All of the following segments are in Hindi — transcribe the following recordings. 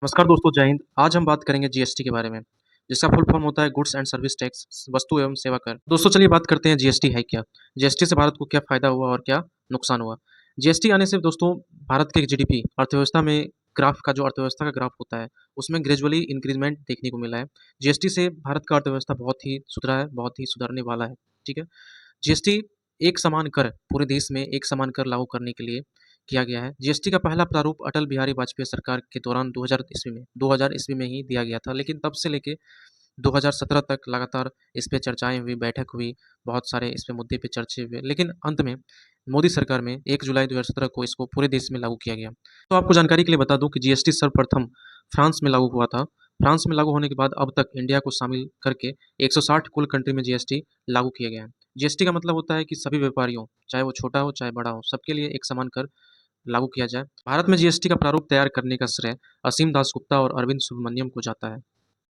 नमस्कार दोस्तों, जय हिंद। आज हम बात करेंगे जीएसटी के बारे में, जिसका फुल फॉर्म होता है गुड्स एंड सर्विस टैक्स, वस्तु एवं सेवा कर। दोस्तों चलिए बात करते हैं जीएसटी है क्या? जीएसटी से भारत को क्या फ़ायदा हुआ और क्या नुकसान हुआ? जीएसटी आने से दोस्तों भारत के जीडीपी अर्थव्यवस्था में ग्राफ का जो अर्थव्यवस्था का ग्राफ होता है, उसमें ग्रेजुअली इंक्रीज़मेंट देखने को मिला है। जीएसटी से भारत का अर्थव्यवस्था बहुत ही सुधरा है, बहुत ही सुधरने वाला है, ठीक है? जीएसटी एक समान कर पूरे देश में एक समान कर लागू करने के लिए किया गया है। जीएसटी का पहला प्रारूप अटल बिहारी वाजपेयी सरकार के दौरान 2000 ईस्वी में ही दिया गया था, लेकिन तब से लेके 2017 तक लगातार इस पे चर्चाएँ हुई, बैठक हुई, बहुत सारे इस पे मुद्दे पे चर्चे हुए, लेकिन अंत में मोदी सरकार में 1 जुलाई 2017 को इसको पूरे देश में लागू किया गया। तो आपको जानकारी के लिए बता दूँ कि जीएसटी सर्वप्रथम फ्रांस में लागू हुआ था। फ्रांस में लागू होने के बाद अब तक इंडिया को शामिल करके 160 कुल कंट्री में जीएसटी लागू किया गया है। जीएसटी का मतलब होता है कि सभी व्यापारियों, चाहे वो छोटा हो, चाहे बड़ा हो, सबके लिए एक समान कर लागू किया जाए। भारत में जीएसटी का प्रारूप तैयार करने का श्रेय असीम दासगुप्ता और अरविंद सुब्रमण्यम को जाता है।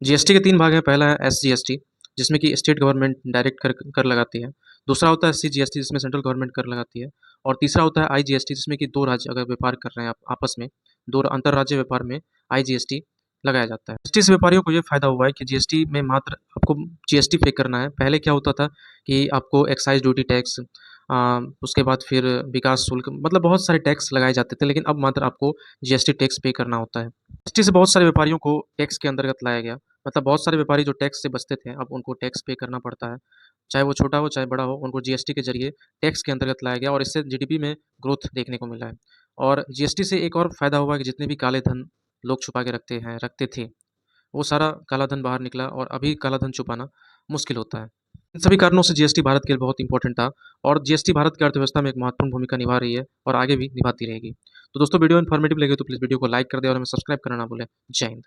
जीएसटी के 3 भाग हैं। पहला है एसजीएसटी, जिसमें कि स्टेट गवर्नमेंट डायरेक्ट कर कर लगाती है। दूसरा होता है सीजीएसटी, जिसमें सेंट्रल गवर्नमेंट कर लगाती है। और तीसरा होता है आईजीएसटी, जिसमें कि 2 राज्य अगर व्यापार कर रहे हैं आप आपस में, 2 अंतर्राज्यीय व्यापार में आईजीएसटी लगाया जाता है। जीएसटी से व्यापारियों को ये फ़ायदा हुआ है कि जीएसटी में मात्र आपको जीएसटी पे करना है। पहले क्या होता था कि आपको एक्साइज़ ड्यूटी टैक्स, उसके बाद फिर विकास शुल्क, मतलब बहुत सारे टैक्स लगाए जाते थे, लेकिन अब मात्र आपको जीएसटी टैक्स पे करना होता है। जीएसटी से बहुत सारे व्यापारियों को टैक्स के अंतर्गत लाया गया। मतलब बहुत सारे व्यापारी जो टैक्स से बचते थे, अब उनको टैक्स पे करना पड़ता है। चाहे वो छोटा हो, चाहे बड़ा हो, उनको जीएसटी के ज़रिए टैक्स के अंतर्गत लाया गया और इससे जीडीपी में ग्रोथ देखने को मिला है। और जीएसटी से एक और फ़ायदा हुआ कि जितने भी काले धन लोग छुपा के रखते थे, वो सारा काला धन बाहर निकला और अभी काला धन छुपाना मुश्किल होता है। इन सभी कारणों से जीएसटी भारत के लिए बहुत इंपॉर्टेंट था और जीएसटी भारत की अर्थव्यवस्था में एक महत्वपूर्ण भूमिका निभा रही है और आगे भी निभाती रहेगी। तो दोस्तों वीडियो इन्फॉर्मेटिव लगे तो प्लीज़ वीडियो को लाइक कर दें और हमें सब्सक्राइब करना ना भूलें। जय हिंद।